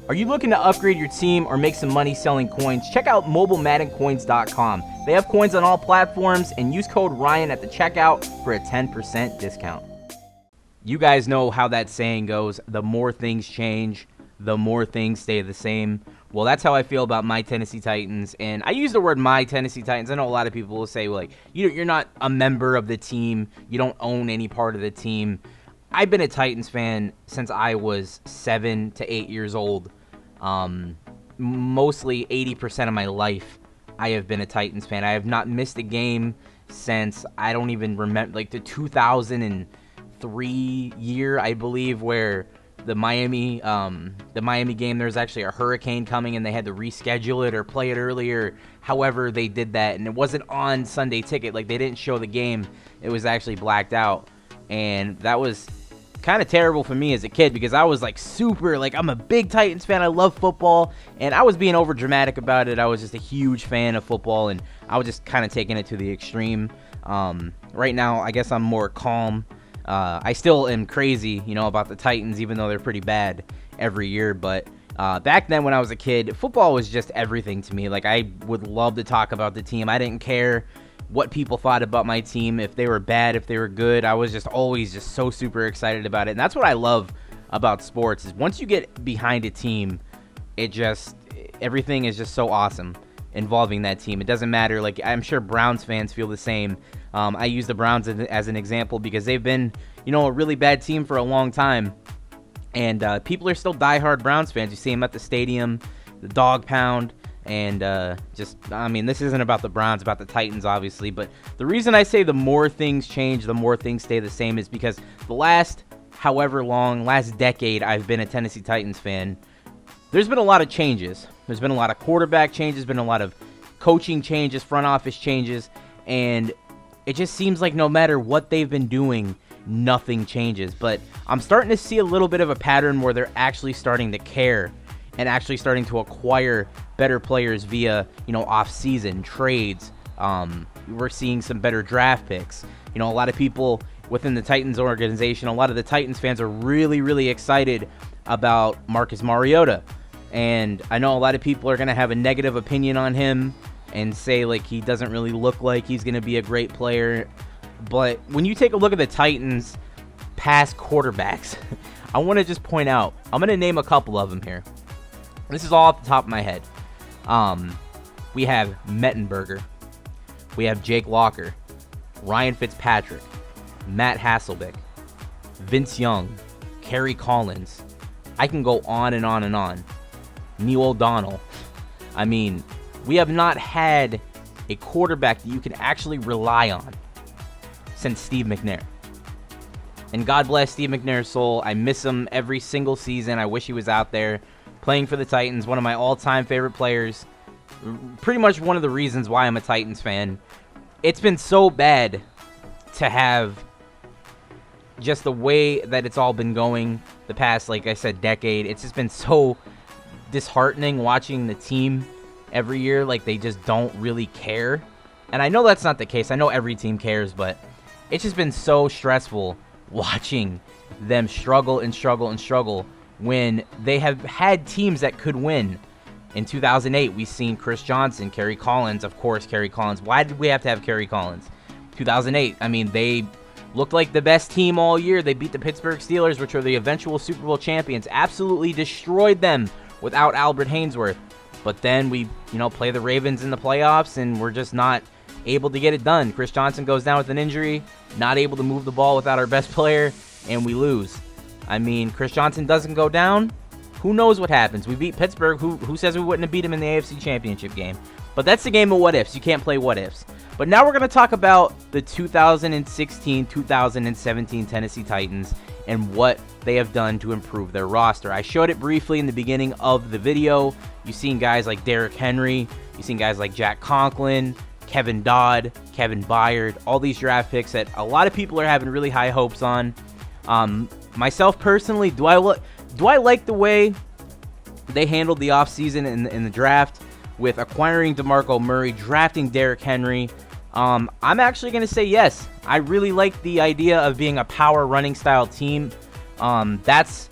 Are you looking to upgrade your team or make some money selling coins? Check out mobilemaddencoins.com. They have coins on all platforms, and use code Ryan at the checkout for a 10% discount. You guys know how that saying goes, the more things change, the more things stay the same. Well, that's how I feel about my Tennessee Titans, and I use the word my Tennessee Titans. I know a lot of people will say, well, like, you're not a member of the team, you don't own any part of the team. I've been a Titans fan since I was 7 to 8 years old. Mostly 80% of my life, I have been a Titans fan. I have not missed a game since, I don't even remember, like the 2003 year, I believe, where the Miami game, there's actually a hurricane coming and they had to reschedule it or play it earlier. However, they did that, and it wasn't on Sunday Ticket. Like, they didn't show the game. It was actually blacked out, and that was kind of terrible for me as a kid because I was like super, like, I'm a big Titans fan. I love football, and I was being over dramatic about it. I was just a huge fan of football, and I was just kind of taking it to the extreme. Right now, I guess I'm more calm. I still am crazy, about the Titans, even though they're pretty bad every year. But back then when I was a kid, football was just everything to me. Like, I would love to talk about the team. I didn't care what people thought about my team, if they were bad, if they were good. I was just always just so super excited about it. And that's what I love about sports, is once you get behind a team, everything is just so awesome involving that team. It doesn't matter. Like, I'm sure Browns fans feel the same. I use the Browns as an example because they've been, a really bad team for a long time. And people are still diehard Browns fans. You see them at the stadium, the dog pound. And this isn't about the Browns, about the Titans, obviously. But the reason I say the more things change, the more things stay the same is because the last decade I've been a Tennessee Titans fan, there's been a lot of changes. There's been a lot of quarterback changes, been a lot of coaching changes, front office changes. And it just seems like no matter what they've been doing, nothing changes. But I'm starting to see a little bit of a pattern where they're actually starting to care and actually starting to acquire better players via, off-season trades. We're seeing some better draft picks. A lot of people within the Titans organization, a lot of the Titans fans are really, really excited about Marcus Mariota. And I know a lot of people are going to have a negative opinion on him and say, like, he doesn't really look like he's going to be a great player. But when you take a look at the Titans' past quarterbacks, I want to just point out, I'm going to name a couple of them here. This is all off the top of my head. We have Mettenberger. We have Jake Locker. Ryan Fitzpatrick. Matt Hasselbeck. Vince Young. Kerry Collins. I can go on and on and on. Neil O'Donnell. I mean, we have not had a quarterback that you can actually rely on since Steve McNair. And God bless Steve McNair's soul. I miss him every single season. I wish he was out there playing for the Titans, one of my all-time favorite players. Pretty much one of the reasons why I'm a Titans fan. It's been so bad to have just the way that it's all been going the past, like I said, decade. It's just been so disheartening watching the team every year. Like, they just don't really care. And I know that's not the case. I know every team cares, but it's just been so stressful watching them struggle and struggle and struggle when they have had teams that could win. In 2008, we've seen Chris Johnson, Kerry Collins, of course, Kerry Collins. Why did we have to have Kerry Collins? 2008, I mean, they looked like the best team all year. They beat the Pittsburgh Steelers, which are the eventual Super Bowl champions, absolutely destroyed them without Albert Haynesworth. But then we, play the Ravens in the playoffs, and we're just not able to get it done. Chris Johnson goes down with an injury, not able to move the ball without our best player, and we lose. I mean, Chris Johnson doesn't go down. Who knows what happens? We beat Pittsburgh. Who says we wouldn't have beat him in the AFC Championship game? But that's the game of what ifs. You can't play what ifs. But now we're going to talk about the 2016-2017 Tennessee Titans and what they have done to improve their roster. I showed it briefly in the beginning of the video. You've seen guys like Derrick Henry. You've seen guys like Jack Conklin, Kevin Dodd, Kevin Byard, all these draft picks that a lot of people are having really high hopes on. Myself personally, do I like the way they handled the offseason in the draft with acquiring DeMarco Murray, drafting Derrick Henry? I'm actually going to say yes. I really like the idea of being a power running style team. That's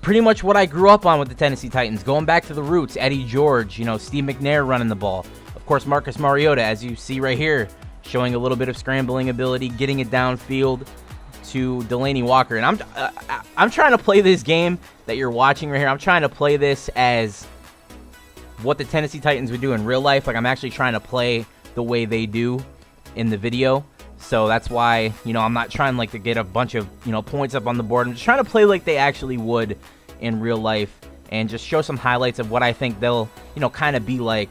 pretty much what I grew up on with the Tennessee Titans, going back to the roots. Eddie George, Steve McNair running the ball. Of course, Marcus Mariota, as you see right here, showing a little bit of scrambling ability, getting it downfield to Delanie Walker. And I'm trying to play this game that you're watching right here. I'm trying to play this as what the Tennessee Titans would do in real life. Like, I'm actually trying to play the way they do in the video. So that's why, I'm not trying to get a bunch of, points up on the board. I'm just trying to play like they actually would in real life and just show some highlights of what I think they'll, kind of be like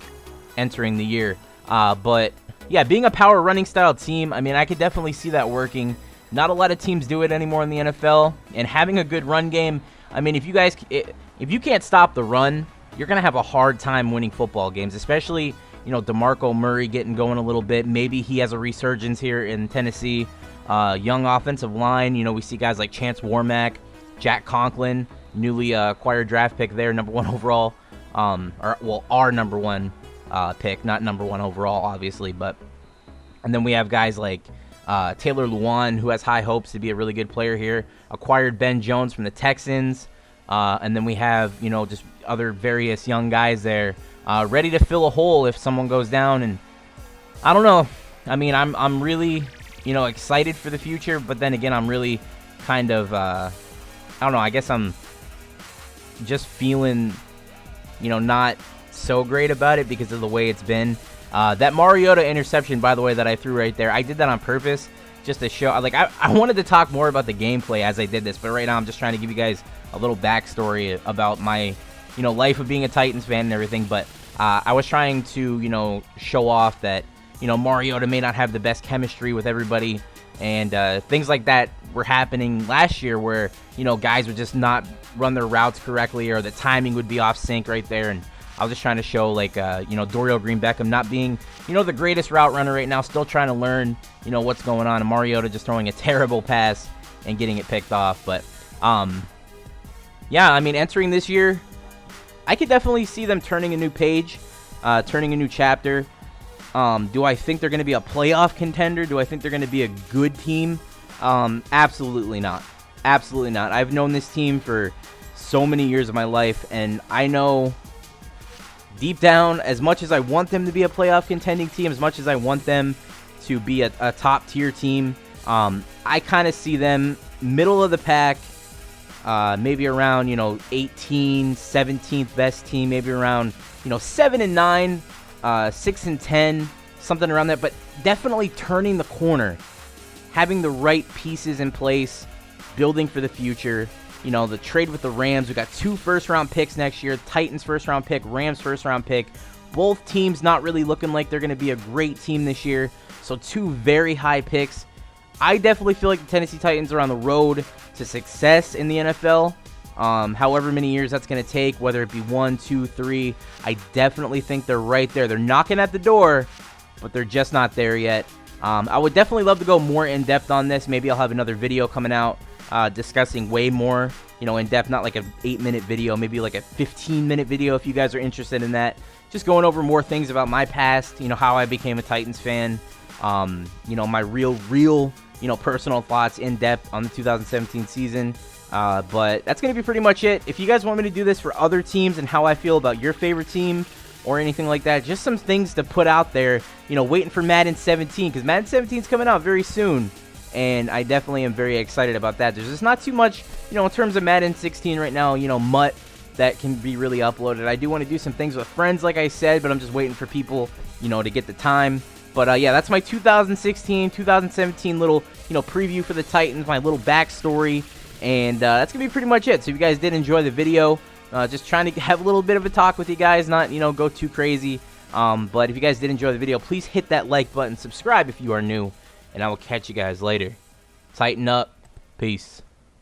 entering the year. But yeah, being a power running style team, I mean, I could definitely see that working. Not a lot of teams do it anymore in the NFL, and having a good run game, I mean, if you can't stop the run, you're going to have a hard time winning football games, especially, DeMarco Murray getting going a little bit. Maybe he has a resurgence here in Tennessee. Young offensive line, we see guys like Chance Warmack, Jack Conklin, newly acquired draft pick there, number 1 overall. Our number 1 pick, not number 1 overall, obviously. And then we have guys like Taylor Lewan, who has high hopes to be a really good player here. Acquired Ben Jones from the Texans. And then we have, just other various young guys there ready to fill a hole if someone goes down. And I don't know. I mean, I'm really, excited for the future. But then again, I'm really kind of, I don't know. I guess I'm just feeling, not so great about it because of the way it's been. That Mariota interception, by the way, that I threw right there, I did that on purpose just to show. I wanted to talk more about the gameplay as I did this, but right now I'm just trying to give you guys a little backstory about my, life of being a Titans fan and everything. But I was trying to, show off that, Mariota may not have the best chemistry with everybody, and things like that were happening last year where, guys would just not run their routes correctly, or the timing would be off sync right there. And I was just trying to show, Dorial Green-Beckham not being, the greatest route runner right now, still trying to learn, what's going on. And Mariota just throwing a terrible pass and getting it picked off. But, yeah, I mean, entering this year, I could definitely see them turning a new page, turning a new chapter. Do I think they're going to be a playoff contender? Do I think they're going to be a good team? Absolutely not. Absolutely not. I've known this team for so many years of my life, and I know deep down, as much as I want them to be a playoff contending team, as much as I want them to be a top-tier team, I kind of see them middle of the pack, maybe around, 18, 17th best team, maybe around, 7-9, 6-10, something around that, but definitely turning the corner, having the right pieces in place, building for the future. The trade with the Rams, we got 2 first-round picks next year, Titans first-round pick, Rams first-round pick. Both teams not really looking like they're going to be a great team this year, so 2 very high picks. I definitely feel like the Tennessee Titans are on the road to success in the NFL. However many years that's going to take, whether it be 1, 2, 3, I definitely think they're right there. They're knocking at the door, but they're just not there yet. I would definitely love to go more in-depth on this. Maybe I'll have another video coming out discussing way more, in depth, not like an 8-minute video, maybe like a 15-minute video if you guys are interested in that. Just going over more things about my past, how I became a Titans fan, my real, personal thoughts in depth on the 2017 season. But that's going to be pretty much it. If you guys want me to do this for other teams and how I feel about your favorite team or anything like that, just some things to put out there, waiting for Madden 17, because Madden 17 is coming out very soon. And I definitely am very excited about that. There's just not too much, in terms of Madden 16 right now, mutt that can be really uploaded. I do want to do some things with friends, like I said, but I'm just waiting for people, to get the time. But, yeah, that's my 2016, 2017 little, preview for the Titans, my little backstory. And that's going to be pretty much it. So if you guys did enjoy the video, just trying to have a little bit of a talk with you guys, not, go too crazy. But if you guys did enjoy the video, please hit that like button, subscribe if you are new. And I will catch you guys later. Tighten up. Peace.